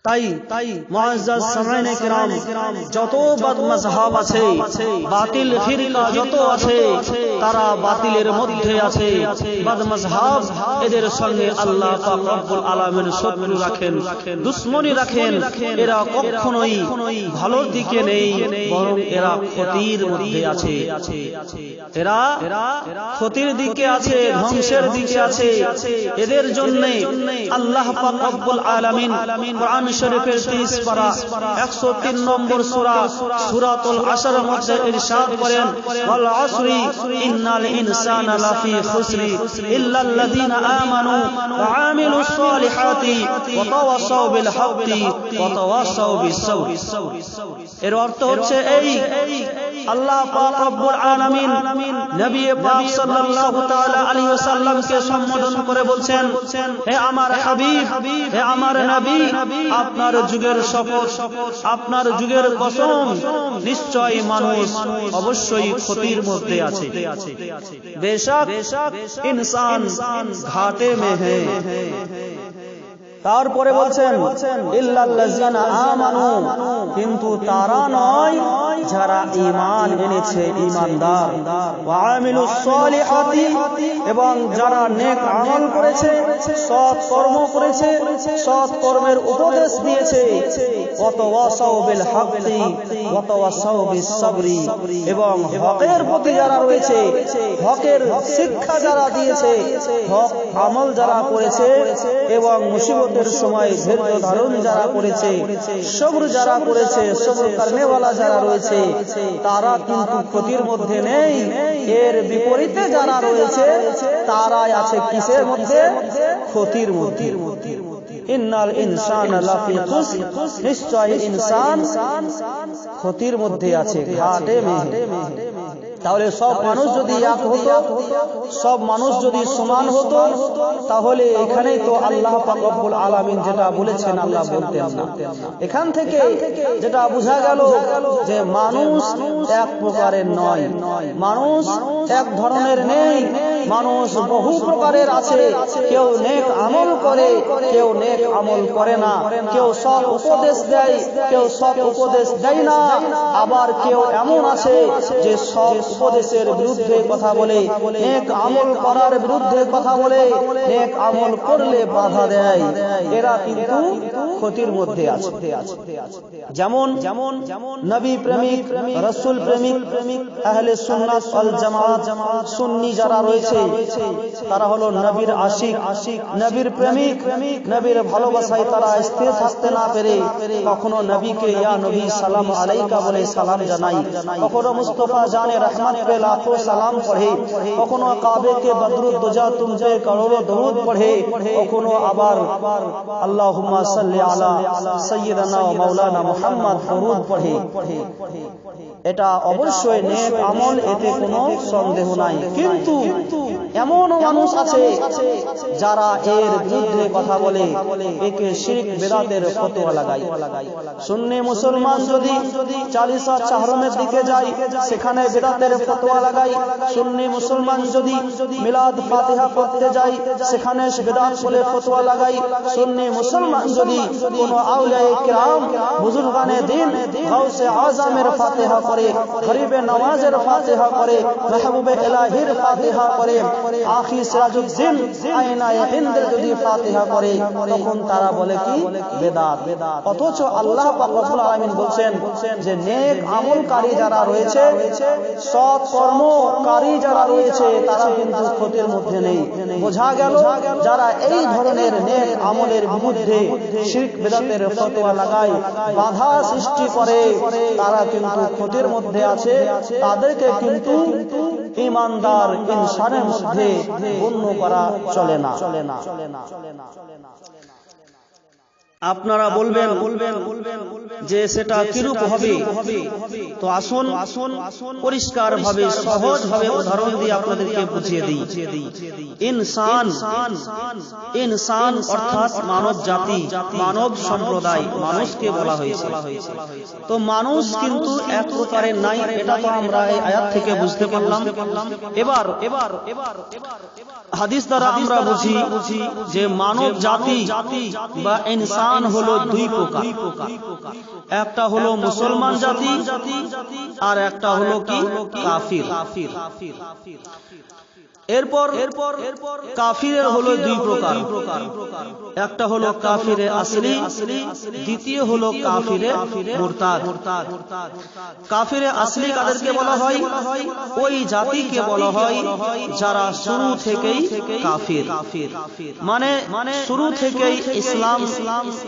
তাই মুআজ্জাজ সামাইনে কিরাম, যত বদমাযহাব আছে, বাতিল ফিরকা যত আছে, তারা বাতিলের মধ্যে আছে, বদমাযহাব, এদের সঙ্গে আল্লাহ পাক রব্বুল আলামিন শত্রু রাখেন, দুশমনী রাখেন। এরা কখনোই ভালোর দিকে নেই, বরং এরা ক্ষতির মধ্যে আছে। এরা ক্ষতির দিকে আছে, ধ্বংসের দিকে আছে। এদের জন্য আল্লাহ পাক রব্বুল আলামিন কোরআন শরীফের 30 পারা 103 নম্বর সূরা সূরাতুল আসরের মধ্যে ইরশাদ করেন, ওয়াল আসরি ইন্নাল ইনসানা লাফি খুসরি ইল্লাল্লাযীনা আমানু ওয়া আমিলুস সালিহাতি ওয়া তাওয়াসাউ বিল হাক্কি ওয়া তাওয়াসাউ বিস সাবর। এর অর্থ হচ্ছে এই, আল্লাহ পাক রব্বুল আলামিন নবী পাক সাল্লাল্লাহু তাআলা আলাইহি ওয়াসাল্লামকে সম্বোধন করে বলছেন, হে আমার হাবিব, হে আমার নবী, আপনার যুগের শপথ, আপনার যুগের কসম, নিশ্চয় মানুষ অবশ্যই ক্ষতির মধ্যে আছে। বেশক ইনসান ঘাটে মে হ্যায়। তারপরে বলছেন ইল্লাল্লাযিনা আমানু, কিন্তু তারা নয় যারা ঈমান এনেছে, ঈমানদার, ওয়া আমিলুস সালিহাতি, এবং যারা নেক আমল করেছে, সৎ কর্ম করেছে, সৎ কর্মের উপদেশ দিয়েছে, ওয়া তাওয়াসাউ বিল হাক্কি ওয়া তাওয়াসাউ বিস সাবরি, এবং হকের প্রতি যারা রয়েছে, হকের শিক্ষা যারা দিয়েছে, হক আমল যারা করেছে, এবং মুসিবতের সময় ধৈর্য ধারণ যারা করেছে, সবর যারা করেছে, সবর করনেওয়ালা যারা রয়েছে, তারা কিন্তু ক্ষতির মধ্যে নেই। এর বিপরীতে যারা রয়েছে, তারাই আছে কিসের মধ্যে? ক্ষতির মধ্যে। ইন্নাল ইনসানা লাফি খুসর, নিশ্চয় ইনসান ক্ষতির মধ্যে আছে, ঘাটে মেহে। তাহলে সব মানুষ যদি এক হতো, সব মানুষ যদি সমান হতো, তাহলে এখানেই তো আল্লাহ পাক রব্বুল আলামিন যেটা বলেছেন আল্লাহ বলতেন না। এখান থেকে যেটা বোঝা গেল যে মানুষ এক প্রকারের নয়, মানুষ এক ধরনের নেই, মানুষ বহু প্রকারের আছে। কেউ নেক আমল করে, কেউ নেক আমল করে না, কেউ সৎ উপদেশ দেয়, কেউ সৎ উপদেশ দেয় না, আবার কেউ এমন আছে যে সৎ উপদেশের বিরুদ্ধে কথা বলে, নেক আমল করার বিরুদ্ধে কথা বলে, নেক আমল করলে বাধা দেয়। এরা কিন্তু ক্ষতির মধ্যে আছে। যেমন নবী প্রেমিক, রাসূল প্রেমিক, আহলে সুন্নাত ওয়াল জামাত, সুন্নি যারা রয়েছে, তারা হলো নবীর আশিক, নবীর প্রেমিক, নবীর ভালোবাসায় তারা স্থির থাকতে না পেরে কখনো নবীকে ইয়া নবী সালাম আলাইকা বলে সালাম জানাই, কখনো মুস্তাফা জানে রহমত पे लाखों सलाम पढ़े, कखनो काबे के बदरुद दुजा तुम पे करोड़ों दरूद पढ़े, कखनो आबार अल्लाहुम्मा सल्ली अला सय्यिदाना व मौलाना मुहम्मद दरूद पढ़े। এটা অবশ্যই নেক আমল, এতে কোনো সন্দেহ নাই। কিন্তু এমন মানুষ আছে যারা এর বিরুদ্ধে কথা বলে, একে শিরক বিদআতের ফতোয়া লাগায়। সুন্নি মুসলমান যদি চালিসা চাহরমের দিকে যায়, সেখানে বিদআতের ফতোয়া লাগায়। সুন্নি মুসলমান যদি মিলাদ ফাতিহা পড়তে যায়, সেখানে বিদআত বলে ফতোয়া লাগায়। সুন্নি মুসলমান যদি কোনো আউলিয়ায়ে কিরাম, বুজুর্গানে দ্বীন, গাউসে আযমের ফাতিহা করে, গরিবে নওয়াজের ফাতিহা করে, মাহবুবে ইলাহির ফাতিহা করে, আখি সিরাজউদ্দিন আয়নায়ে হিন্দের যদি ফাতিহা করে, তখন তারা বলে কি? বেদাত। অথচ আল্লাহ পাক রব্বুল আলামিন বলছেন যে নেক আমলকারী যারা রয়েছে, সৎ কর্মকারী যারা রয়েছে, তারা কিন্তু ক্ষতির মধ্যে নেই। বোঝা গেল যারা এই ধরনের নেক আমলের বিরুদ্ধে শিরক বিদআতের ফতোয়া লাগায়, বাধা সৃষ্টি করে, তারা কিন্তু ক্ষতির মধ্যে আছে। তাদেরকে কিন্তু ঈমানদার ইনসানের মধ্যে গণ্য করা চলে না। আপনারা বলবেন যে সেটা কিরূপ হবে, তো আসুন পরিষ্কার ভাবে সহজ ভাবে উদাহরণ দিয়ে আপনাদেরকে বুঝিয়ে দিই। ইনসান অর্থাৎ মানব জাতি, মানব সম্প্রদায়, মানুষকে বলা হয়েছে। তো মানুষ কিন্তু এক প্রকারের নাই, এটা তো আমরা এই আয়াত থেকে বুঝতে পারলাম। এবার হাদিস দ্বারা আমরা বুঝি যে মানব জাতি বা ইনসান ইনসান হলো দুই প্রকার, একটা হলো মুসলমান জাতি আর একটা হলো কি কাফির। এরপর কাফিরের হলো দুই প্রকার, একটা হলো কাফিরে আসলি, দ্বিতীয় হলো কাফিরে মুরতাদ। কাফিরে আসলি কাদেরকে বলা হয়? ওই জাতিকে বলা হয় যারা শুরু থেকেই কাফির, মানে শুরু থেকেই ইসলাম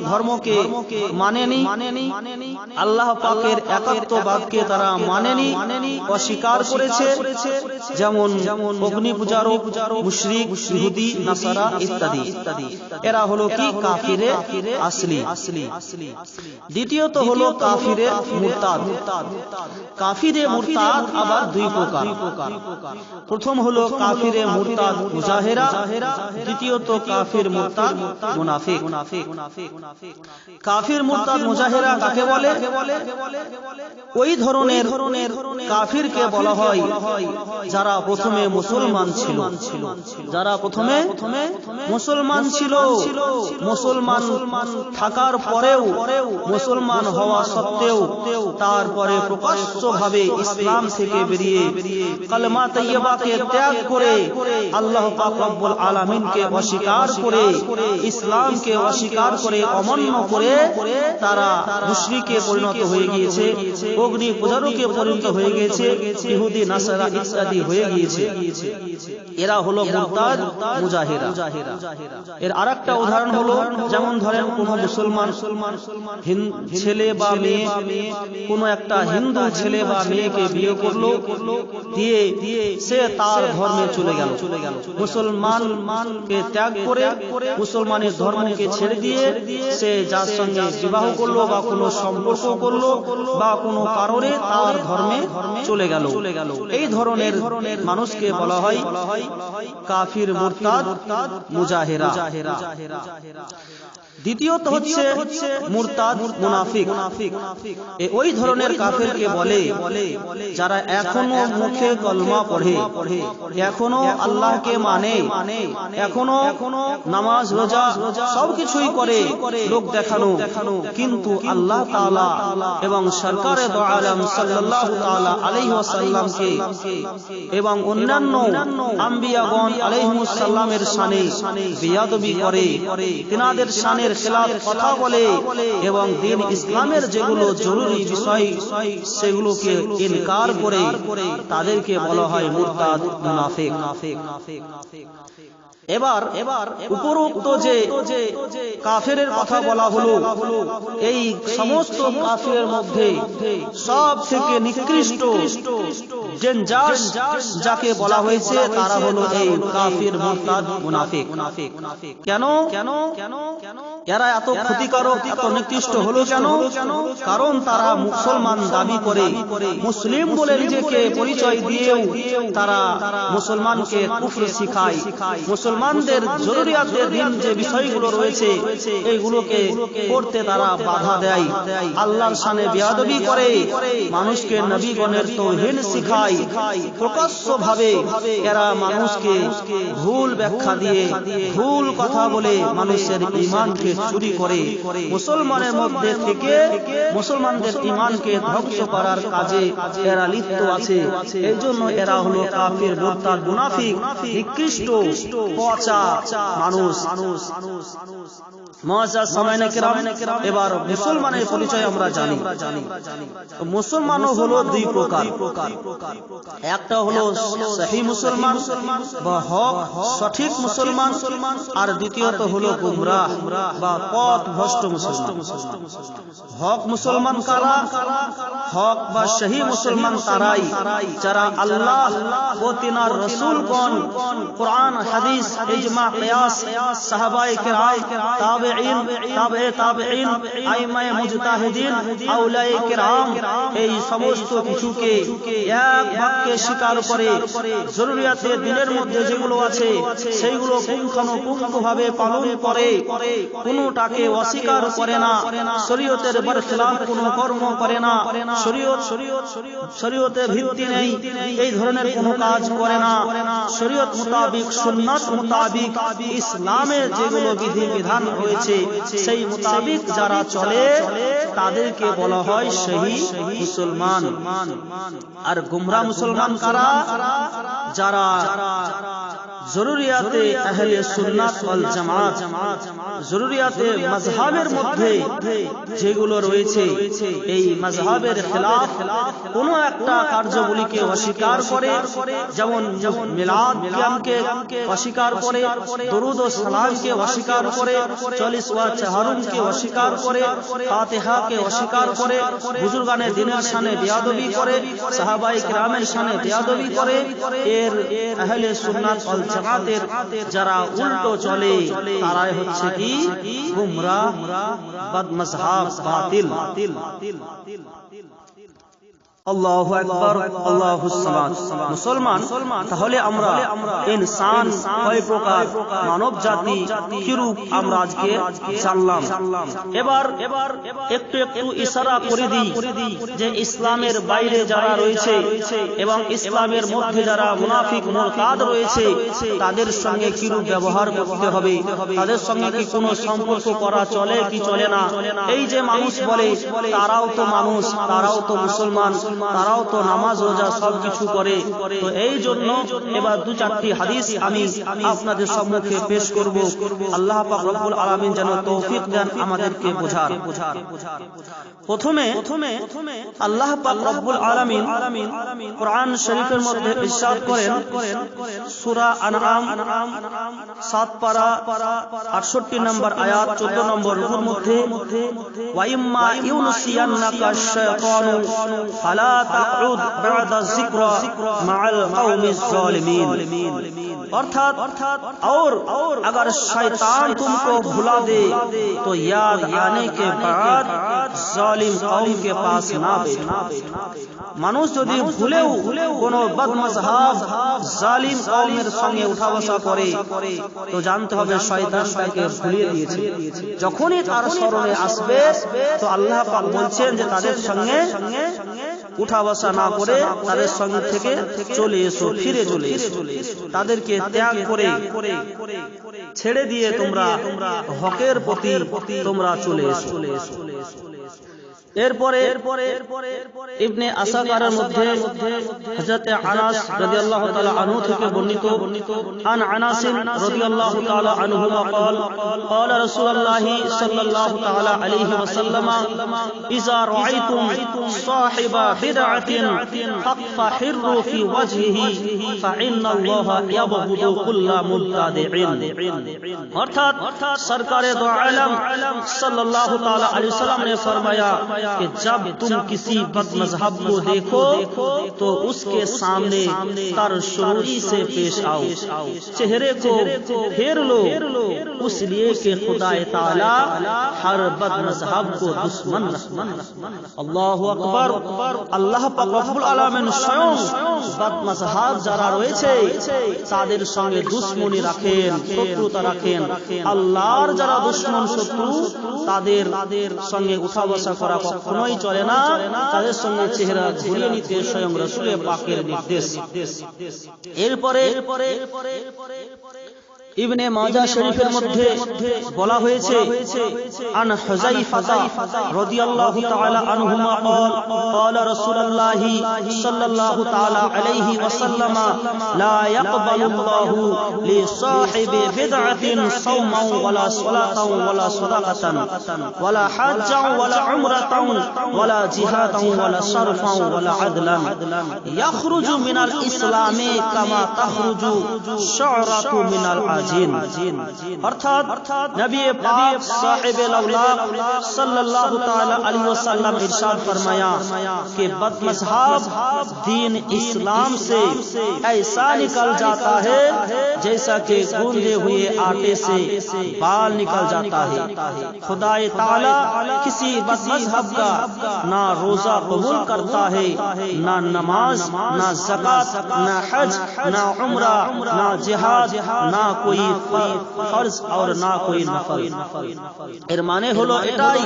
ধর্মকে মানেনি, আল্লাহ পাকের একাত্মবাদকে তারা মানেনি, অস্বীকার করেছে, যেমন অগ্নি পূজারক, মুশরিক, ইহুদি, নাসারা ইত্যাদি। এরা হলো কি কাফিরে আসলি। দ্বিতীয়ত হলো কাফিরে মুরতাদ। কাফিরে মুরতাদ আবার দুই প্রকার, প্রথম হলো কাফিরে মুরতাদ মুজাহিরা, দ্বিতীয়ত কাফির মুরতাদ মুনাফিক। কাফির মুরতাদ মুজাহিরা কাকে বলে? ওই ধরনের কাফিরকে বলা হয় যারা প্রথমে মুসলমান ছিল, যারা প্রথমে মুসলমান ছিল, মুসলমান থাকার পরেও, মুসলমান হওয়া সত্ত্বেও তারপরে প্রকাশ্যভাবে ইসলাম থেকে বেরিয়ে কালেমা তাইয়্যিবাকে ত্যাগ করে আল্লাহ পাক রব্বুল আলামিনকে অস্বীকার করে, ইসলামকে অস্বীকার করে, অমান্য করে তারা মুশরিকে পরিণত হয়ে গিয়েছে, অগ্নি পূজারকে পরিণত হয়ে গিয়েছে, ইহুদি নাসারা ইত্যাদি হয়ে গিয়েছে। এরা হলো মুরতাদ মুজাহিরা। এর আরেকটা উদাহরণ হলো, যেমন ধরেন কোন মুসলমান ছেলে বা মেয়ে কোন একটা হিন্দু ছেলে বা মেয়েকে বিয়ে করলো, দিয়ে সে তার ধর্মে চলে গেল, মুসলমানকে ত্যাগ করে মুসলমানের ধর্মকে ছেড়ে দিয়ে সে যার সঙ্গে বিবাহ করলো বা কোনো সম্পর্ক করলো বা কোনো কারণে তার ধর্মে চলে গেল, এই ধরনের মানুষকে বলা হয় কাফির মুরতাদ মুজাহিরা। দ্বিতীয়ত হচ্ছে মুরতাদ মুনাফিক। ওই ধরনের কাফেরকে বলে যারা এখনো মুখে কলমা পড়ে, এখনো আল্লাহকে মানে, এখনো নামাজ রোজা সবকিছুই করে লোক দেখানো, কিন্তু আল্লাহ তাআলা এবং সরকারে দো আলম সাল্লাল্লাহু তাআলা আলাইহি ওয়াসাল্লামকে এবং অন্যান্য আম্বিয়াগণ আলাইহিমুস সালামের শানে বেয়াদবি করে, তিনাদের শানের খেলাফ কথা বলে এবং দ্বীন ইসলামের যেগুলো জরুরি বিষয় সেগুলোকে ইনকার করে, তাদেরকে বলা হয় মুরতাদ মুনাফিক। এবার উপরোক্ত যে কাফেরের কথা বলা হলো, এই সমস্ত কাফেরের মধ্যে সব থেকে নিকৃষ্ট যাকে বলা হয়েছে তারা হলো এই কাফির মুরতাদ মুনাফিক। কেন এরা এত ক্ষতিকারক, এত নিকৃষ্ট হলো কেন? কারণ তারা মুসলমান দাবি করে, মুসলিম বলে নিজেকে পরিচয় দিয়েও তারা মুসলমানকে কুফর শিখায়, মুসলমানদের জরুরিয়াতের দিন যে বিষয়গুলো রয়েছে এইগুলোকে করতে তারা বাধা দেয়, আল্লাহর শানে বেয়াদবি করে, মানুষকে নবীগণের তাওহীদ শিখায়, প্রকাশ্যভাবে এরা মানুষকে ভুল ব্যাখ্যা দিয়ে, ভুল কথা বলে মানুষের ঈমানকে চুরি করে, মুসলমানের মধ্যে থেকে মুসলমানদের ঈমানকে ধ্বংস করার কাজে এরা লিপ্ত আছে। এই জন্য এরা হলো কাফির মুরতাদ মুনাফিক, নিকৃষ্ট পচা মানুষ। মুআজ্জাজ সামাইনে কেরাম, এবার মুসলমানের পরিচয় আমরা জানি। মুসলমানও হলো দুই প্রকার, একটা হলো সহি মুসলমান বা হক সঠিক মুসলমান, আর দ্বিতীয়ত হলো গুমরাহ বা পথ ভ্রষ্ট মুসলমান। হক মুসলমান কারা? হক বা সহি মুসলমান তারাই যারা আল্লাহ ও তিনার রাসূলগণ, কুরআন হাদিস, ইজমা, কিয়াস, সাহাবায়ে কেরাম, তাবেঈন, তাবে তাবেঈন, আইমায়ে মুজতাহিদিন, আউলায়ে কেরাম, এই সমস্ত কিছুকে এক বাক্যে স্বীকার করে, জরুরিয়াতের দিনের মধ্যে যেগুলো আছে সেইগুলো পুঙ্খানুপুঙ্খভাবে পালন করে, কোনটাকে অস্বীকার করে না, শরীয়তের বরখিলাফ কোনো কর্ম করে না, শরীয়তের ভিত্তি নেই এই ধরনের কোনো কাজ করে না, শরীয়ত মোতাবিক, সুন্নাত মোতাবিক ইসলামের যেগুলো বিধি বিধান রয়েছে হয়েছে সেই মোতাবেক যারা চলে তাদেরকে বলা হয় সহি মুসলমান। আর গুমরাহ মুসলমান কারা? যারা জরুরিয়াতে আহলে সুন্নাত ওয়াল জামাত, জরুরিয়াতে মাযহাবের মধ্যে যেগুলো রয়েছে এই মাযহাবের খেলাফ কোন একটা কার্যাবলীকে অস্বীকার করে, যেমন মিলাদ কিয়ামকে অস্বীকার করে, দরুদ ও সালামকে অস্বীকার করে, 40 ওয়া তাহারুমকে অস্বীকার করে, ফাতিহাকে অস্বীকার করে, বুজুর্গানে দিনের শানে বেয়াদবি করে, সাহাবায়ে কিরামের শানে বেয়াদবি করে, এর আহলে সুন্নাত ওয়াল জামাতের যারা উল্টো চলে তারাই হচ্ছে কি গুমরাহ, বদমাযহাব, বাতিল। আল্লাহু আকবার, আল্লাহুস সামাদ। মুসলমান তাহলে আমরা ইনসান কয় প্রকার, মানব জাতি কিরূপ আমরা আজকে জানলাম। এবার একটু ইশারা করে দিই যে ইসলামের বাইরে যারা রয়েছে এবং ইসলামের মধ্যে যারা মুনাফিক মুরতাদ রয়েছে তাদের সঙ্গে কিরূপ ব্যবহার করতে হবে, তাদের সঙ্গে কি কোনো সম্পর্ক করা চলে কি চলে না। এই যে মানুষ বলে তারাও তো মানুষ, তারাও তো মুসলমান, তারাও তো নামাজ রোজা সবকিছু করে, তো এই জন্য এবার 2-4টি হাদিস আমি আপনাদের সম্মুখে পেশ করব। আল্লাহ পাক রব্বুল আলামিন যেন তৌফিক দেন আমাদেরকে বোঝার। প্রথমে আল্লাহ পাক রব্বুল আলামিন কোরআন শরীফের মধ্যে ইরশাদ করেন, সূরা আনআম 7 পারা 68 নম্বর আয়াত 14 নম্বর রুকুর মধ্যে, ওয়া ইম্মা ইউনসিয়ান্নাকা শাইতানু ফালা তাকুদ বা'দা যিকরা মা'আল কওমিজ জালিমিন। अर्थात और अगर शैतान तुमको भुला दे तो याद आने के बाद जालिम कौम के पास ना बैठो। মানুষ যদি ভুলেও কোন বদমাযহাব জালিম কওমের সঙ্গে উঠা বসা করে তো জানতে হবে শয়তান তাকে ভুলিয়ে দিয়েছে। যখনই তার স্মরণে আসবে তো আল্লাহ পাক বলছেন যে তাদের সঙ্গে উঠা বসা না করে তাদের সঙ্গে থেকে চলে এসো, ফিরে চলে এসো, তাদেরকে ত্যাগ করে ছেড়ে দিয়ে তোমরা হকের প্রতি তোমরা চলে এসো। এরপরে ইবনে আসাকারের মধ্যে হযরত আনাস রাদিয়াল্লাহু তাআলা আনহু থেকে বর্ণিত, আন আনাস রাদিয়াল্লাহু তাআলা আনহু قال قال رسول الله صلى الله تعالى عليه وسلم اذا رايتم صاحب بدعه فاقفحروا في وجهه فان الله يبغض كل مبتدع। অর্থাৎ সরকারে দো আলম सल्लल्लाहु ताला अलैहि वसल्लम ने फरमाया कि जब तुम किसी बदमज़हब को देखो तो उसके सामने तरशुरी से पेश आओ, चेहरे को फेर लो, इसलिए कि खुदा ताला हर बदमज़हब को दुश्मन रखता है। अल्लाहु अकबर। আল্লাহ পাক রব্বুল আলামিন স্বয়ং বদমযহাব যারা রয়েছে তাদের সঙ্গে দুশমনি রাখেন, শত্রুতা রাখেন। আল্লাহর যারা দুশমন শত্রু তাদের সঙ্গে উঠা বসা করা কখনোই চলে না, তাদের সঙ্গে চেহারা ঘুরিয়ে নিতে স্বয়ং রাসূল পাকের নির্দেশ। এরপরে ইবনে মাজাহ শরীফের মধ্যে বলা হয়েছে, আন হুযাইফা রাদিয়াল্লাহু তাআলা আনহুমা قال قال رسول الله صلى الله تعالى عليه وسلم لا يقبل الله لصاحب بدعة صوما ولا صلاة ولا صدقة ولا حجا ولا عمرة ولا جهادا ولا صرفا ولا عدلا يخرج من الإسلام كما تخرج الشعرة من العجين। অর্থাৎ নবী পাক সাহেবে লাউলাক সাল্লাল্লাহু তাআলা अलैहि वसल्लम इरशाद फरमाया कि बदमज़हब दीन इस्लाम से ऐसा निकल जाता है जैसा कि गूंदे हुए आटे से बाल निकल जाता है। खुदा ताला किसी बदमज़हब का ना रोजा कबूल करता है, ना नमाज, ना ज़कात, ना हज, ना उम्रा, ना जिहाद, ना कोई फर्ज और ना कोई नफल। এর মানে হলো এটাই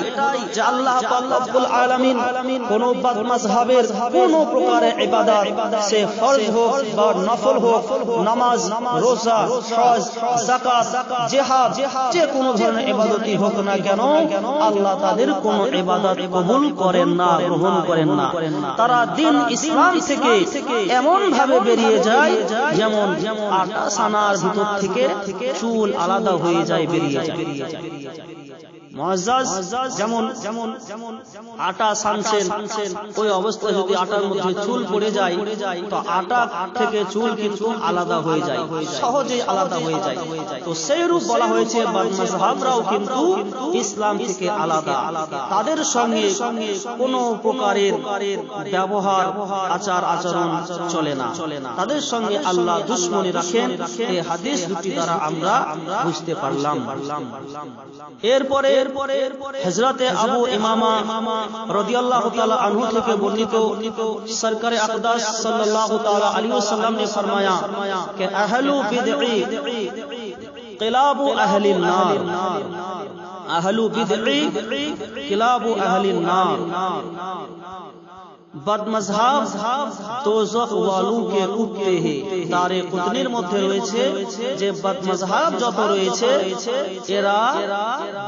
যে আল্লাহ পাক রব্বুল আলামিন কোন মাযহাবের কোন প্রকারের ইবাদত সে ফরজ হোক বা নফল হোক, নামাজ, রোজা, হজ, যাকাত, জিহাদ, যে কোনো ধরনের ইবাদতই হোক না কেন, আল্লাহ তাদের কোন ইবাদত কবুল করেন না, গ্রহণ করেন না। তারা দ্বীন ইসলাম থেকে এমন ভাবে বেরিয়ে যায় যেমন আটা সানার ভিতর থেকে চুল আলাদা হয়ে যায়, বেরিয়ে যায়। মুআজ্জাজ যেমন আটা সানছেন, ওই অবস্থায় যদি আটার মধ্যে চুল পড়ে যায় তো আটা থেকে চুল কিন্তু আলাদা হয়ে যায়, সহজেই আলাদা হয়ে যায়। তো সেই রূপ বলা হয়েছে মাযহাবরাও কিন্তু ইসলাম থেকে আলাদা, তাদের সঙ্গে কোনো প্রকারের ব্যবহার আচার আচরণ চলে না, তাদের সঙ্গে আল্লাহ দুশমনী রাখেন। এই হাদিস দুটি দ্বারা আমরা বুঝতে পারলাম। এরপরে হযরতে আবু ইমামা রাদিয়াল্লাহু তাআলা আনহু থেকে বর্ণিত সরকারে আকদাস সাল্লাল্লাহু তাআলা আলাইহি ওয়াসাল্লাম ने फरमाया कि अहलु बिदई किलाबु अहलिन नार, अहलु बिदई किलाबु अहलिन नार। বদমজহাব দোজখ ওয়ালু কে কুত্তে হে। তারে কুতনির মধ্যে রয়েছে যে বদমজহাব যত রয়েছে এরা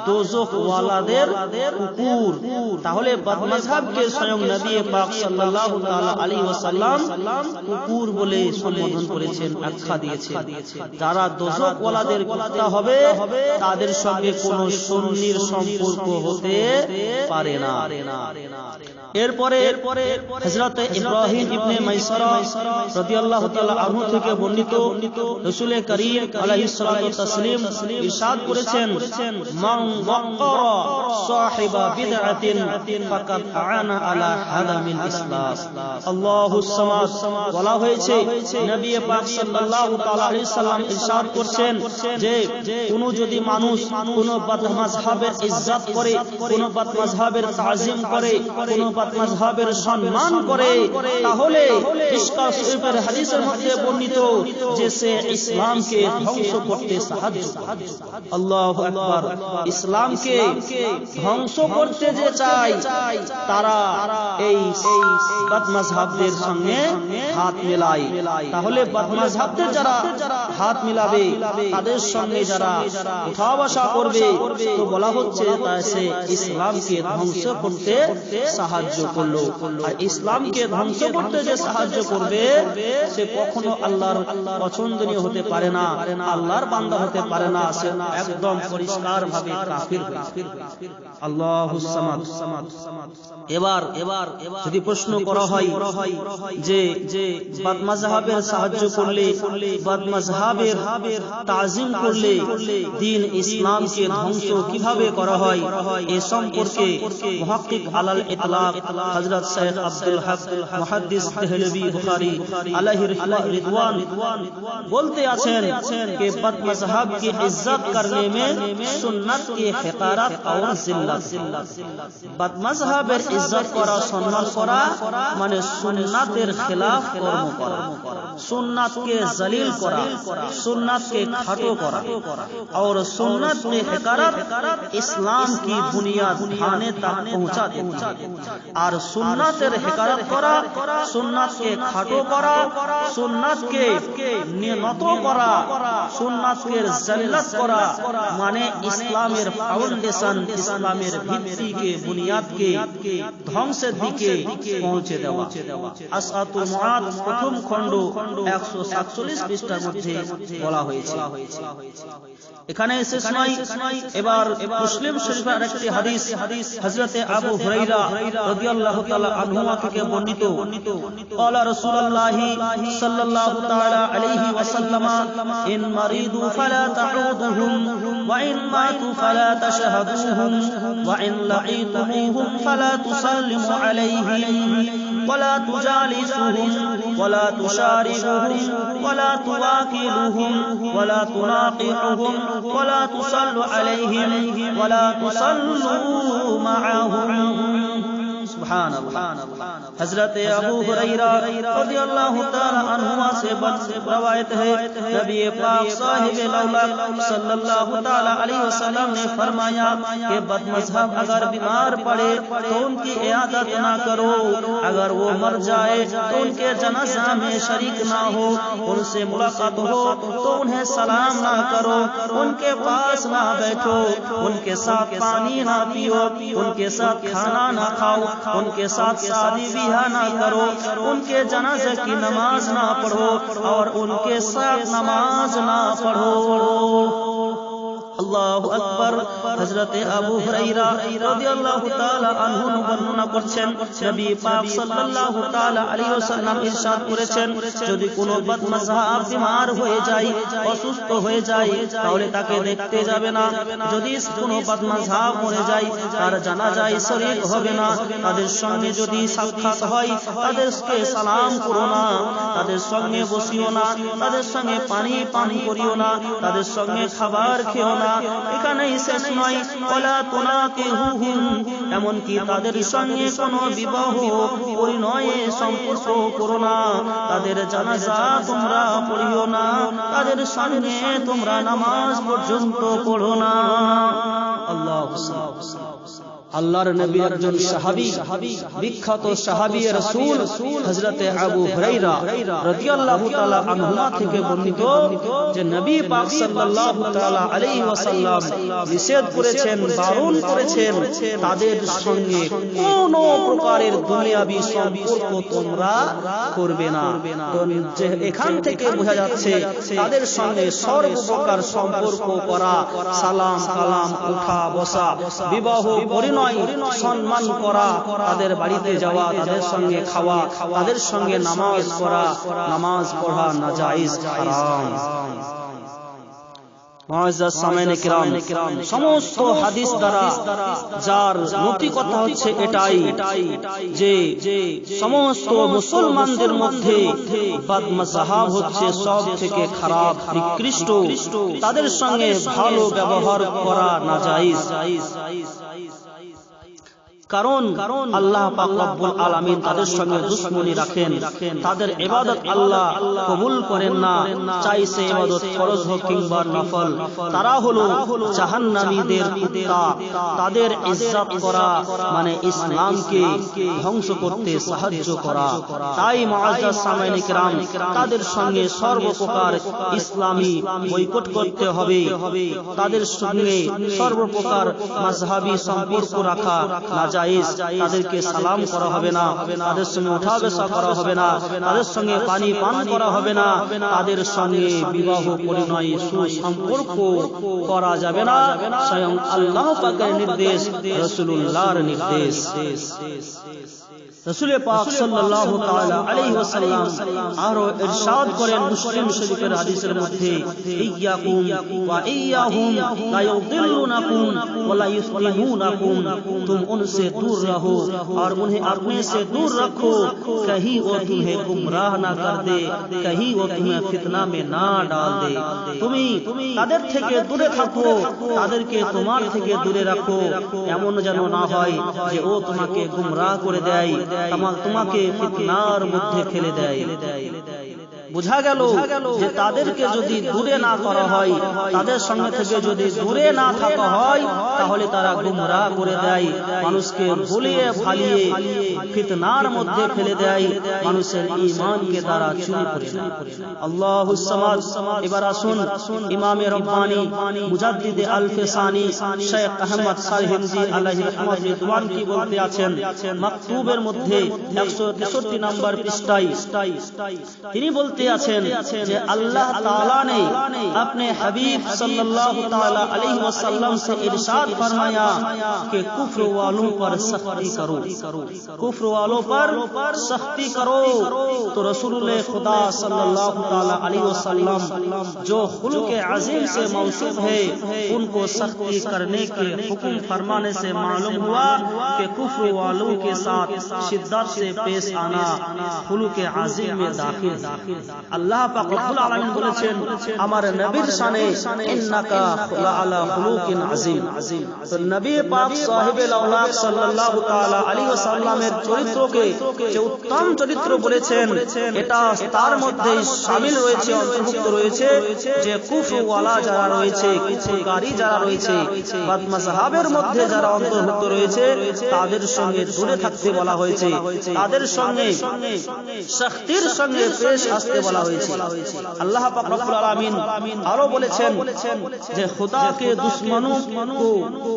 দোজখ ওয়ালাদের কুকুর। তাহলে বদমজহাবকে স্বয়ং নবী পাক সাল্লাল্লাহু তাআলা আলাইহি ওয়াসাল্লাম কুকুর বলে সম্বোধন করেছেন, আখ্যা দিয়েছেন। যারা দোজখ ওয়ালাদের কুত্তা হবে তাদের সঙ্গে কোনো সুন্নির সম্পর্ক হতে পারে না। এরপরে হযরত ইব্রাহিম ইবনে মাইসারা রাদিয়াল্লাহু তাআলা আনহু থেকে বর্ণিত রাসূল করিম আলাইহিস সালাতু তাসলিম ইরশাদ করেছেন, মান ওয়াক্কারা সাহিবা বিদআতিন ফাকাদ আনা আলা হাদামিল ইসলাম। আল্লাহুস সামাদ বলা হয়েছে, নবী পাক সাল্লাল্লাহু তাআলা আলাইহি সাল্লাম ইরশাদ করছেন যে কোন যদি মানুষ কোন বদমাযহাবের ইজ্জত করে, কোন বদমাযহাবের তাজিম করে, কোন বদমাযহাবের সম্মান করে, তাহলে মিশকাত শরীফের হাদিসের মধ্যে বর্ণিত যে সে ইসলামকে ধ্বংস করতে সাহায্য করে। আল্লাহু আকবার। ইসলামকে ধ্বংস করতে যে চায় তারা এই বদমাযহাবদের সঙ্গে হাত মেলায়। তাহলে বদমাযহাবদের যারা হাত মিলাবে, তাদের সঙ্গে যারা উঠা বসা করবে, তো বলা হচ্ছে তা সে ইসলামকে ধ্বংস করতে সাহায্য করলো। আর ইসলামকে ধ্বংস করতে যে সাহায্য করবে সে কখনো আল্লাহর পছন্দনীয় হতে পারে না, আল্লাহর বান্দা হতে পারে না, সে একদম পরিষ্কার ভাবে কাফির। আল্লাহুস সামাদ। এবার যদি প্রশ্ন করা হয় যে বদমাযহাবের সাহায্য করলে, বদমাযহাবের তাজিম করলে দ্বীন ইসলামকে ধ্বংস কিভাবে করা হয়, এ সম্পর্কে মুহাক্কিক আলাল ইতলাক হযরত শেখ আব্দুল হক মুহাদ্দিস দেহলভী বুখারী আলাইহি রিদওয়ান बोलते आছেন कि बदमज़हब की इज्जत करने में सुन्नत की हिकारत और जिल्लत। बदमज़हबेर इज्जत करा, सम्मान करा माने सुन्नतेर खिलाफ कर्म करा, सुन्नत के जलील करा, सुन्नत के खाटो करा और सुन्नत की हिकारत इस्लाम की बुनियाद ढाने तक पहुंचा देती है। और सुन्नतेर हिकारत करा, सुन्नत के खाटो करा, सुन्नत के নত করা, সুন্নাতের জিল্লাত করা মানে ইসলামের ফাউন্ডেশন, ইসলামের ভিত্তিকে, বুনিয়াদকে ধ্বংসের দিকে পৌঁছে দেওয়া। আসআতুল মুআদ প্রথম খণ্ড 147 পৃষ্ঠার মধ্যে বলা হয়েছে। এখানে শেষ নয়, এবার মুসলিম শরীফের আরেকটি হাদিস হযরতে আবু হুরায়রা রাদিয়াল্লাহু তাআলা আনহু থেকে বর্ণিত, ক্বালা রাসূলুল্লাহি সাল্লাল্লাহু তাআলা আলাইহি ওয়াসাল্লাম, ইন মারিদু ফালা তাউদুহুম ওয়া ইন মাতু ফালা তাশহাদুহুম ওয়া ইন লাঈতুমুহুম ফালা তুসাল্লিমু আলাইহিম ওয়ালা তুজালিসুহুম ওয়ালা তুশারিকুহুম ওয়ালা তুওয়াকিলুহুম ওয়ালা তুনাকিহুম ওয়ালা তুসাল্লু আলাইহিম ওয়ালা তুসাল্লু মাআহুম। सुभानअल्लाह। हजरत अबू हुरैरा रज़ियल्लाहु ताला अन्हुमा से रवायत है, नबी पाक साहिब लौलक सल्लल्लाहु ताला अलैहि वसल्लम ने फरमाया कि बदमज़हब अगर बीमार पड़े तो उनकी इयादत ना करो, अगर वो मर जाए तो उनके जनाजा में शरीक ना हो, उनसे मुलाकात हो तो उन्हें सलाम ना करो, उनके पास ना बैठो, उनके साथ पानी ना पियो, उनके साथ खाना ना खाओ, उनके साथ शादी ब्याह ना करो, उनके जनाजे की नमाज ना पढ़ो और उनके साथ नमाज ना पढ़ो। আল্লাহু আকবার। হযরত আবু হুরায়রা রাদিয়াল্লাহু তাআলা আনহু বর্ণনা করছেন, নবী পাক সাল্লাল্লাহু তাআলা আলাইহি ওয়াসাল্লাম ইরশাদ করেছেন, যদি কোনো বদমাযহাব বিমার হয়ে যায়, অসুস্থ হয়ে যায়, তাহলে তাকে দেখতে যাবে না। যদি কোনো বদমাযহাব মরে যায়, তার জানাজায় শরীক হবে না। তাদের সঙ্গে যদি সাক্ষাৎ হয়, তাদেরকে সালাম করো না, তাদের সঙ্গে বসিও না, তাদের সঙ্গে পানি পান করিও না, তাদের সঙ্গে খাবার খেও না। এখানেই শেষ নয়, ওয়ালা তুনাকিহুহুম, এমনকি তাদের সঙ্গে কোনো বিবাহ পরিণয়ে সম্পর্ক করো না, তাদের জানাজা তোমরা পড়িও না, তাদের সঙ্গে তোমরা নামাজ পর্যন্ত পড়ো না। আল্লাহু আল্লাহর নবী একজন সাহাবী, বিখ্যাত সাহাবী রাসূল হযরত আবু হুরায়রা রাদিয়াল্লাহু তাআলা আনহুমা থেকে বর্ণিত যে নবী পাক সাল্লাল্লাহু তাআলা আলাইহি ওয়াসাল্লাম নিষেধ করেছেন, বারণ করেছেন, তাদের সঙ্গে কোনো প্রকারের দুনিয়াবি সম্পর্ক তোমরা করবে না। তো এখান থেকে বোঝা যাচ্ছে তাদের সঙ্গে সর্বপ্রকার সম্পর্ক করা, সালাম কালাম, উঠা বসা, বিবাহ পরিণয় সম্মান করা, তাদের বাড়িতে যাওয়া, তাদের সঙ্গে খাওয়া, তাদের সঙ্গে নামাজ পড়া, নামাজ পড়া নাজায়েজ, হারাম। মুআজ্জাজ সামিঈন কিরাম, সমস্ত হাদিস দ্বারা যার নৈতিকতা হচ্ছে এটাই যে সমস্ত মুসলমানদের মধ্যে বদমাযহাব হচ্ছে সব থেকে খারাপ, নিকৃষ্ট, তাদের সঙ্গে ভালো ব্যবহার করা নাজায়েজ। কারণ আল্লাহ পাক রব্বুল আলামিন তাদের সঙ্গে দুশমনী রাখেন, তাদের ইবাদত আল্লাহ কবুল করেন না, চাই সে ইবাদত ফরজ হোক কিংবা নফল। তারা হলো জাহান্নামীদের কুত্তা, তাদের ইজ্জত করা মানে ইসলামকে ধ্বংস করতে সাহায্য করা। তাই মুআজ্জাজ সামিঈন কিরাম, তাদের সঙ্গে সর্বপ্রকার ইসলামী বয়কট করতে হবে, তাদের সঙ্গে সর্বপ্রকার মাযহাবী সম্পর্ক রাখা নাজায়েজ। তাদেরকে সালাম করা হবে না, তাদের সঙ্গে উঠা বসা করা হবে না, তাদের সঙ্গে পানি পান করা হবে না, তাদের সঙ্গে বিবাহ পরিণয় সুসম্পর্ক করা যাবে না। স্বয়ং আল্লাহ পাকের নির্দেশ, রাসূলুল্লাহর নির্দেশ। রাসূল পাক সাল্লাল্লাহু তাআলা আলাইহি ওয়াসাল্লাম আরো ইরশাদ করেন মুসলিম শরীফের হাদিসের মধ্যে, ইয়্যাকুম ওয়া ইয়্যাহুম লা ইউদিল্লুনাকুম ওয়া লা ইউফলিহুনাকুম, तुम उनसे दूर रहो और उन्हें अपने से दूर रखो, कहीं वो तुम्हें गुमराह ना कर दे, कहीं वो तुम्हें फितना में ना डाल दे। তুমি তাদের থেকে দূরে থাকো, তাদেরকে তোমার থেকে দূরে রাখো, এমন যেন না হয় যে ও তোমাকে গুমরাহ করে দেয়, তোমাকে ফিতনার মধ্যে ফেলে দেয়। বোঝা গেল যে তাদেরকে যদি দূরে না করা হয়, তাদের সঙ্গে থেকে যদি দূরে না থাকা হয়, তাহলে তারা গুমরাহ করে দেয়, মানুষকে ভুলিয়ে ভালিয়ে ফিতনার মধ্যে ফেলে দেয়, মানুষের ঈমানকে তারা চুরি করে নেয়। আল্লাহুস সামাদ। এবার আসুন ইমামে রব্বানী মুজাদ্দিদে আল-ফিসানি শেখ আহমদ সারহিন্দি আলাইহি রাহমাত রিদওয়ান কি বলতে আছেন মাকতুবের মধ্যে 163 নম্বর পৃষ্ঠায়। তিনি বলতে আছেন যে আল্লাহ ताला ने अपने हबीब सल्लल्लाहु ताला अलैहि वसल्लम से इरशाद फरमाया कि कुफ्र वालों पर सख्ती करो, कुफ्र वालों पर सख्ती करो। तो रसूलुल्लाह खुदा सल्लल्लाहु ताला अलैहि वसल्लम जो खुलुक अजीम से मौसूफ है, उनको सख्ती करने के हुक्म फरमाने से मालूम हुआ कि कुफ्र वालों के साथ शिद्दत से पेश आना खुलुक अजीम में दाखिल। আল্লাহ পাক রব্বুল আলামিন বলেছেন আমার নবীর শানে ইন্নাকা লাআলা খুলুকিন আযীম, তো নবী পাক সাহেবে লাউলাক সাল্লাল্লাহু তাআলা আলাইহি ওয়াসাল্লামের চরিত্রকে যে উত্তম চরিত্র বলেছেন, এটা তার মধ্যে শামিল রয়েছে, অন্তর্ভুক্ত রয়েছে যে কুফরওয়ালা যারা রয়েছে, কুফরকারী যারা রয়েছে, বদমাযহাবের মধ্যে যারা অন্তর্ভুক্ত রয়েছে, তাদের সঙ্গে দূরে থাকতে বলা হয়েছে, তাদের সঙ্গে সখতির সঙ্গে পেশ আসতে বলা হয়েছে। আল্লাহ পাক রব্বুল আলামিন আরো বলেছেন যে खुदा के दुश्मनों को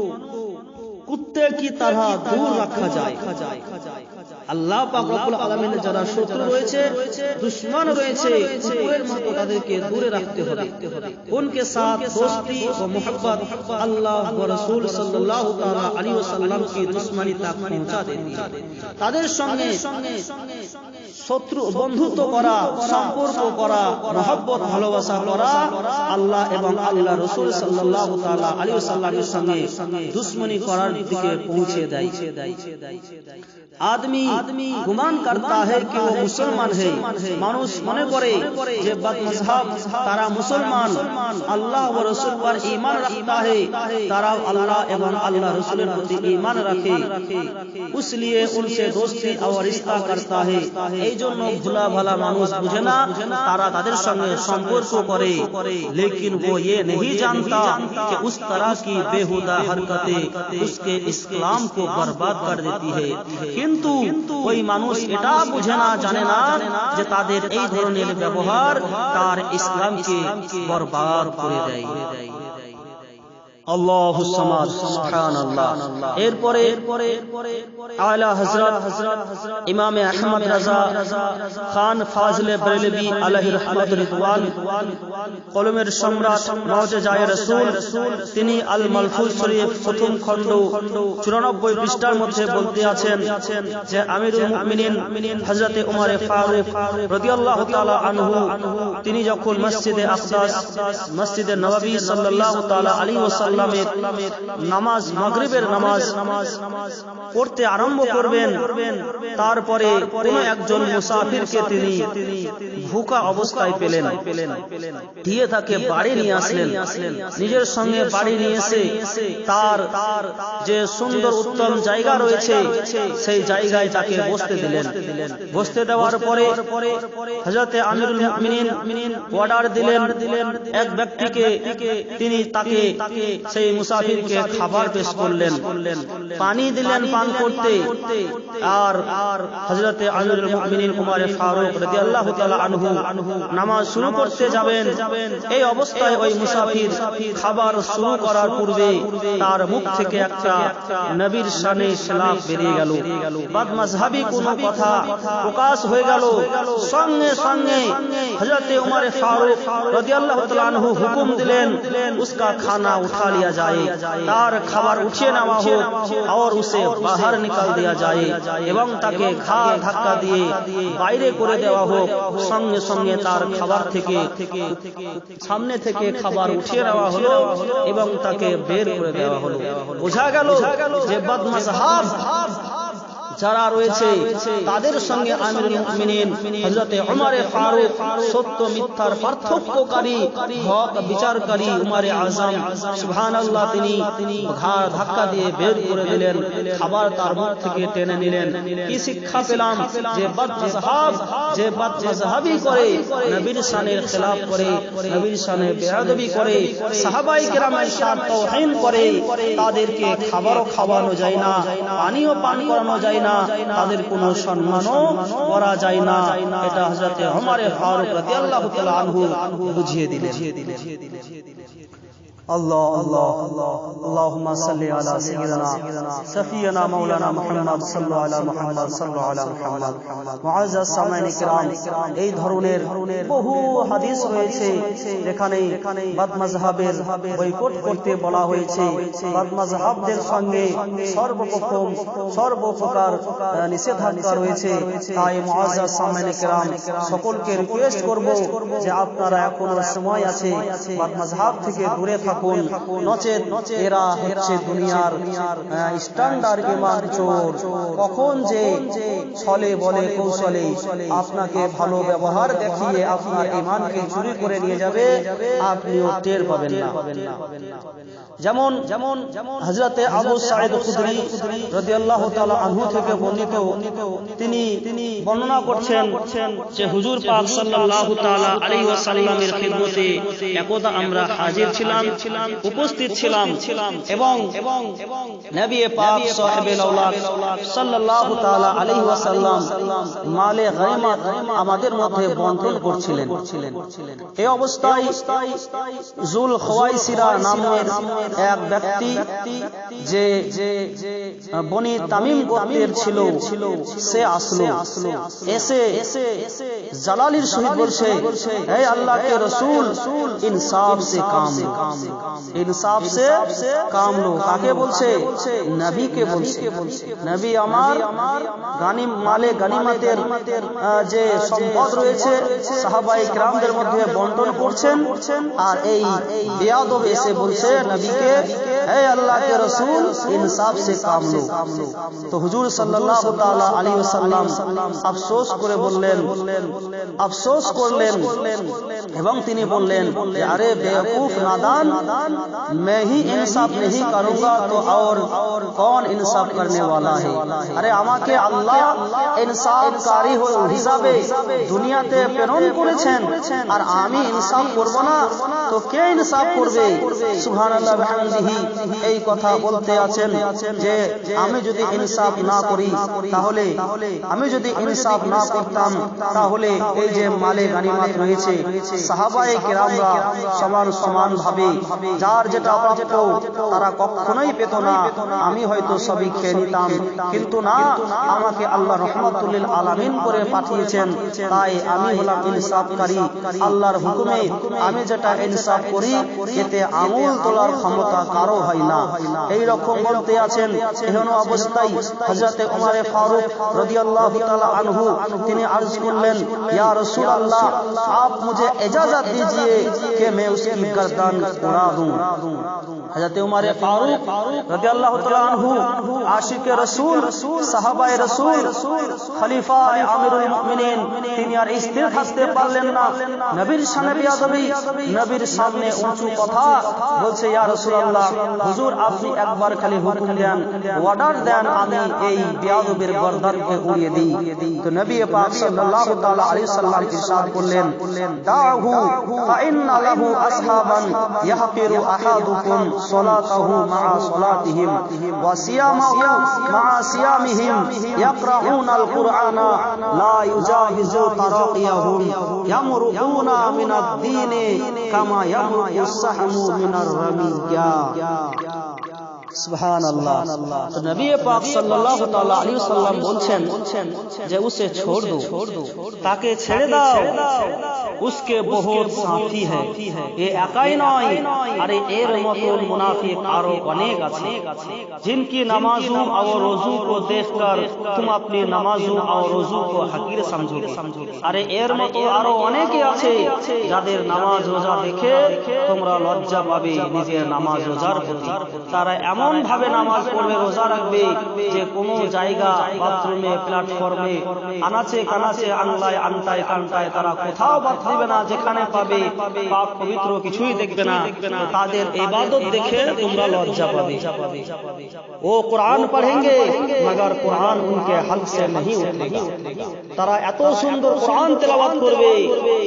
कुत्ते की तरह दूर रखा जाए। আল্লাহ পাক রব্বুল আলামিনের যারা শত্রু রয়েছে, দুশমন রয়েছে, কুকুরের মতো তাদেরকে দূরে রাখতে হবে। उनके साथ दोस्ती व मोहब्बत अल्लाह व रसूल सल्लल्लाहु ताला अलैहि वसल्लम की दुश्मनी तक पहुंचा देती है। তাদের সঙ্গে শত্রু বন্ধুত্ব করা, সম্পর্ক করা, মহব্বত ভালোবাসা করা আল্লাহ এবং আল্লাহ রাসূল সাল্লাল্লাহু তাআলা আলাইহি ওয়াসাল্লামের সঙ্গে দুশমনি করার দিকে পৌঁছে দেয়। आदमी गुमान करता है कि वो मुसलमान है, मानुष मने करे जे बदमजहब तारा मुसलमान, अल्लाह व रसूल पर ईमान रखता है, तारा अल्लाह एवं अल्लाह रसूलेर प्रति ईमान रखे, इसलिए उनसे दोस्ती और रिश्ता करता है। এই জন্য ভোলা ভালা মানুষ বুঝে না, তারা তাদের সঙ্গে সম্পর্ক করে, लेकिन वो ये नहीं जानता कि उस तरह की बेहुदा हरकतें उसके इस्लाम को बर्बाद कर देती है। কিন্তু ওই মানুষ এটা বুঝে না, জানে না যে তাদের এই ধরনের ব্যবহার তার ইসলামকে বরবাদ করে দেয়। আল্লাহু সামাদ, সুবহানাল্লাহ। এরপরে আলা হযরত ইমামে আহমদ রাজা খান ফাজলে বরেলভী আলাইহি রাহমাতুর রিদওয়ান, কলমের সম্রাট, মুআজিজায়ে রাসূল, তিনি আল মালফুজ শরীফ প্রথম খণ্ড 94 পৃষ্ঠার মধ্যে বলতে আছেন যে আমিরুল মুমিনিন হযরত উমর ফারুক রাদিয়াল্লাহু তাআলা আনহু তিনি যখন মসজিদে আকসাস, মসজিদে নববী সাল্লাল্লাহু তাআলা আলাইহি ওয়াসাল্লাম নামাজ, মাগরিবের নামাজ পড়তে আরম্ভ করবেন, তারপরে কোন একজন মুসাফিরকে তিনি ভুকা অবস্থায় পেলেন, দিয়ে তাকে বাড়ি নিয়ে আসলেন, নিজের সঙ্গে বাড়ি নিয়ে এসে তার যে সুন্দর উত্তম জায়গা রয়েছে সেই জায়গায় তাকে বসতে দিলেন। বসতে দেওয়ার পরে হযরত আমিরুল মুমিনিন অর্ডার দিলেন এক ব্যক্তিকে, তিনি তাকে সেই মুসাফিরকে খাবার পেশ করলেন, পানি দিলেন পান করতে। আর হযরত আমিরুল মুমিনিন উমর ফারুক রাদিয়াল্লাহু তাআলা আনহু নামাজ শুরু করতে যাবেন। এই অবস্থায় ওই মুসাফির খাবার শুরু করার পূর্বে তার মুখ থেকে একটা নবীর শানে খিলাফ বেরিয়ে গেল, বদমাযহাবী কোনো কথা প্রকাশ হয়ে গেল। সঙ্গে সঙ্গে হযরত উমর ফারুক রাদিয়াল্লাহু তাআলা আনহু হুকুম দিলেন उसका खाना उठा लिया जाए, तार खबर उठिए नेওয়া হোক और उसे बाहर निकाल दिया जाए এবং তাকে ঘাড় ধাক্কা দিয়ে বাইরে করে দেওয়া হোক। সঙ্গে সঙ্গে তার খাবার থেকে সামনে থেকে খাবার উঠিয়ে নেওয়া হলো এবং তাকে বের করে দেওয়া হলো। বোঝা গেল যে বদমাযহাব যারা রয়েছে তাদের সঙ্গে আমিরুল মুমিনিন হযরত উমর ফারুক সত্য মিথ্যার পার্থক্যকারী, হক বিচারকারী উমর আযম সুবহানাল্লাহ, তিনি ঘাড় ধাক্কা দিয়ে বের করে দিলেন, খাবার তার মুখ থেকে টেনে নিলেন। কি শিক্ষা পেলাম যে বদমাযহাব, যে বদমাযহাবী করে, নবীর শানের খেলাফ করে, নবীর শানে বেয়াদবি করে, সাহাবায়ে কেরামের সাথে তাওহীন করে, তাদেরকে খাবারও খাওয়ানো যায় না, পানিও পান করানো যায় না, তাদের কোনো সম্মানও করা যায় না। এটা হযরত উমর ফারুক রাদিয়াল্লাহু তাআলা আনহু বুঝিয়ে দিলেন। الله الله اللهم صل على سيدنا سفينا مولانا محمد صلى على محمد صلى على محمد। মুআজ্জাজ সামাঈন কিরাম, এই ধরনের বহু হাদিস রয়েছে যেখানে বদমাযহাবের বয়কট করতে বলা হয়েছে, বদমাযহাবদের সঙ্গে সর্বপ্রথম সর্বপ্রকার নিষেধাজ্ঞা রয়েছে। তাই মুআজ্জাজ সামাঈন কিরাম সকলকে রিকোয়েস্ট করব যে আপনারা এখনো সময় আছে, বদমাযহাব থেকে দূরে থাকুন, থাকুন, নচেত এরা হচ্ছে দুনিয়ার স্ট্যান্ডার্ড ঈমান চোর। কখন যে ছলে বলে কৌশলে আপনাকে ভালো ব্যবহার দেখিয়ে আপনার ঈমানকে চুরি করে নিয়ে যাবে, আপনিও টের পাবেন না। যেমন হযরতে আবু সাঈদ খুদরি রাদিয়াল্লাহু তাআলা আনহু থেকে বর্ণিত, তিনি বর্ণনা করছেন যে হুজুর পাক সাল্লাল্লাহু তাআলা আলাইহি ওয়াসাল্লামের খিদমতে একদা আমরা হাজির ছিলাম, উপস্থিত ছিলাম এবং নবী পাক সাহেবে লাউলাদ সাল্লাল্লাহু তাআলা আলাইহি ওয়াসাল্লাম মালে গনিমত আমাদের মধ্যে বন্টন করছিলেন। এই অবস্থায় যুল খওয়াইসিরা নামের এক ব্যক্তি যে বনি তামিম গোত্রের ছিল, সে আসলো, এসে জালালির সহিত বলছে, হে আল্লাহ के रसूल, इंसाफ से काम लो, इंसाफ से काम लो। কাকে বলছে? নবীকে বলছে। নবী আমার মালে গনিমতের যে সম্পদ রয়েছে সাহাবায়ে কিরামদের মধ্যে বন্টন করছেন, আর এই বেয়াদব এসে বলছে নবীকে, হে আল্লাহ के रसूल, इंसाफ से काम लो। তো হুজুর সাল্লাল্লাহু তাআলা আলাইহি ওয়াসাল্লাম আফসোস করে বললেন, আফসোস করলেন এবং তিনি বললেন, আরে বেवकूफ नादान, मैं ही इंसाफ नहीं करूंगा तो और कौन इंसाफ करने वाला है। আরে আমাকে আল্লাহ ইনসাফকারী হিসাবে দুনিয়াতে প্রেরণ করেছেন, আর আমি ইনসাফ করব না তো কে ইনসাফ করবে? সুবহানাল্লাহ বিহামদিহি। এই কথা বলতে আছেন যে আমি যদি ইনসাফ না করি, তাহলে আমি যদি ইনসাফ না করতাম, তাহলে এই যে মালে গনিমত রয়েছে সাহাবায়ে কিরামরা সমান ভাবে যার যেটা প্রাপ্য তারা কখনোই পেত না, আমি হয়তো সবই খেয়ে নিতাম। কিন্তু না, আমাকে আল্লাহ রাহমাতুল লিল আলামিন করে পাঠিয়েছেন, তাই আমি হলাম ইনসাফকারী। আল্লাহর হুকুমে আমি যেটা ইনসাফ করি এতে আঙুল তোলার ক্ষমতা কারো হয় না। এই রকম বলতে আছেন। এহেন অবস্থায় হযরতে উমর ফারুক রাদিয়াল্লাহু তাআলা আনহু তিনি अर्ज করলেন, ইয়া রাসূলুল্লাহ, आप मुझे इजाजत दीजिए कि मैं उसकी गर्दन उड़ा दूं। हजरत उमर फारूक রাদিয়াল্লাহু তাআলা আনহু আশিকে রাসূল, সাহাবায়ে রাসূল, খলিফা আমিরুল মুমিনিন, তিনি আর স্থির থাকতে পারলেন না। নবীর সামনে বেয়াদবি, নবীর সামনে উঁচু কথা বলছে, ইয়া রাসূলুল্লাহ, হুজুর আপনি একবার খালি হুকুম দেন, অর্ডার দেন, আমি এই বেয়াদবের গর্দানকে উড়িয়ে দিই। তো নবী পাক সাল্লাল্লাহু তাআলা আলাইহি সাল্লাম ইরশাদ করলেন, দাহু ফাইন্না লাহু আসহাবান ইয়াহকিরু আহাদুকুম সালাতাহু মা'a সালাতিহিম ওয়া সিয়ামাহু মা'a সিয়ামিহিম ইয়াকরাউনাল কুরআনা লা ইউজাহিজু তারাকিয়াহুম ইয়ামরুকুনা মিনাদ দীনি কামা ইয়ামরুকুস সাহমু মিনার রামিয়া। সুবহানাল্লাহ। তো নবী পাক সাল্লাল্লাহু তাআলা আলাইহি ওয়াসাল্লাম বলছেন যে উসে ছোড় দো, তাকে ছেড়ে দাও, उसके बहुत साथी है, ये একাই নয়, আরে এর মতো মুনাফিক আরো অনেক আছে, जिनकी नमाजों और रोजू को देखकर तुम अपनी नमाजों और रोजू को हकीर समझोगे। আরে এর মতো আরো অনেকে আছে যাদের নামাজ রোজা দেখে তোমরা লজ্জা পাবে নিজের নামাজ রোজার প্রতি। তারা এমন ভাবে নামাজ পড়বে, রোজা রাখবে যে কোনো জায়গা, বাথরুমে, প্ল্যাটফর্মে, আনাচে কানাচে, আনলায় আনটায় কানটায় তারা কোথাও বাদ দিবে না, যেখানে পাবে পাক পবিত্র কিছুই দেখবে না। তাদের ইবাদত দেখে তোমরা লজ্জা পাবে। वो कुरान पढ़ेंगे मगर कुरान उनके हल्क से नहीं उठेगा। তারা এত সুন্দর কুরআন তেলাওয়াত করবে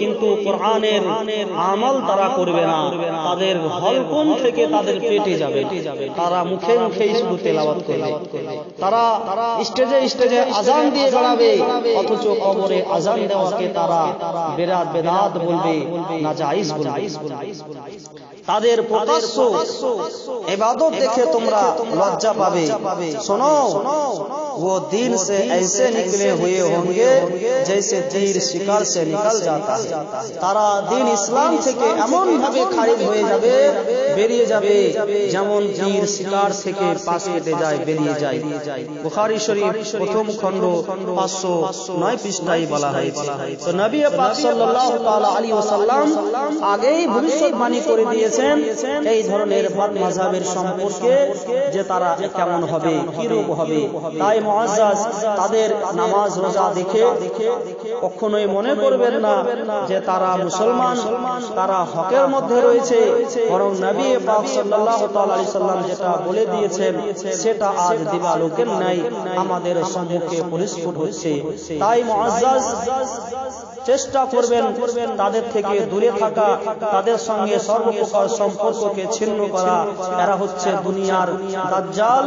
কিন্তু কুরআনের আমল তারা করবে না, তাদের হলকন থেকে তাদের পেটে যাবে। তারা মুখে মুখে শুধু তেলাওয়াত করবে, তারা স্টেজে স্টেজে আজান দিয়ে বেড়াবে, অথচ কবরে আজান দেওয়াকে তারা বেদাত বলবে, নাজায়েজ বলবে। তাদের প্রকাশ্য ইবাদত দেখে তোমরা লজ্জা পাবে। শোনো, वो दीन से ऐसे निकले हुए होंगे जैसे तीर शिकार से निकल जाता है। तारा दीन इस्लाम থেকে এমন ভাবে খারিজ হয়ে যাবে, বেরিয়ে যাবে, যেমন তীর শিকার থেকে পাশ কেটে যায়, বেরিয়ে যায়। বুখারী শরীফ প্রথম খণ্ড 509 পৃষ্ঠায় বলা হয়েছে। তো নবী পাক সাল্লাল্লাহু তাআলা আলাইহি ওয়াসাল্লাম আগেই ভবিষ্যৎবাণী করে দিয়েছেন এই ধরনের বাদ মাযহাবের সম্পর্কে, যে তারা কেমন হবে, কি রূপ হবে। তাই মুআজ্জাজ তাদের নামাজ রোজা দেখে কখনোই মনে করবেন না যে তারা মুসলমান, তারা হকের মধ্যে রয়েছে, বরং নবী পাক সাল্লাল্লাহু তাআলা আলাইহি সাল্লাম যেটা বলে দিয়েছেন সেটা আজ দিবালোকের ন্যায় আমাদের সম্মুখে পরিস্ফুট হচ্ছে। তাই মুআজ্জাজ চেষ্টা করবেন তাদের থেকে দূরে থাকা, তাদের সঙ্গে সর্বপ্রকার সম্পর্ককে ছিন্ন করা। এরা হচ্ছে দুনিয়ার দাজ্জাল,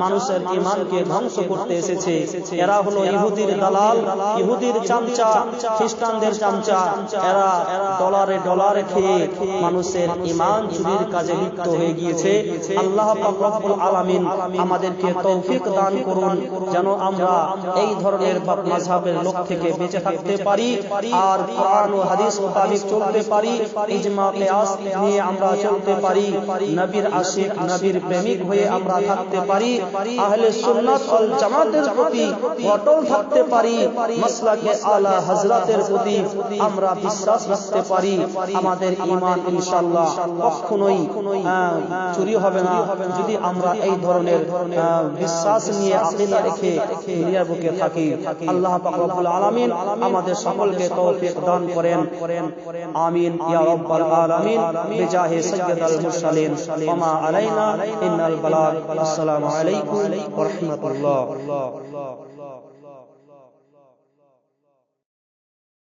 মানুষের ঈমানকে ধ্বংস করতে এসেছে। এরা হলো ইহুদির দালাল, ইহুদির চামচা, খ্রিস্টানদের চামচা। এরা ডলারে ডলারে খেয়ে মানুষের ঈমান চুরির কাজে লিপ্ত হয়ে গিয়েছে। আল্লাহ পাক রব্বুল আলামিন আমাদেরকে তৌফিক দান করুন যেন আমরা এই ধরনের মাযহাবের লোক থেকে বেঁচে থাকতে পারি, আর কোরআন ও হাদিস মোতাবেক চলতে পারি, ইজমা কিয়াস নিয়ে আমরা চলতে পারি, নবীর আশিক, নবীর প্রেমিক হয়ে আমরা থাকতে পারি, আহলে সুন্নাত ওয়াল জামাতের প্রতি অটল থাকতে পারি, মাসলাকে আলা হযরতের প্রতি আমরা বিশ্বাস রাখতে পারি। আমাদের ঈমান ইনশাআল্লাহ কখনোই চুরি হবে না যদি আমরা এই ধরনের বিশ্বাস নিয়ে, আকীদা রেখে দুনিয়ার বুকে থাকি। আল্লাহ পাক রব্বুল আলামিন আমাদের সকলকে তৌফিক দান করেন। আমিন ইয়া রাব্বাল আলামিন বিজাহে সাইয়্যিদাল মুরসালিন ওয়া মা আলাইনা ইন্নাল বালাগ। আসসালামু আলাইকুম ওয়া রাহমাতুল্লাহ।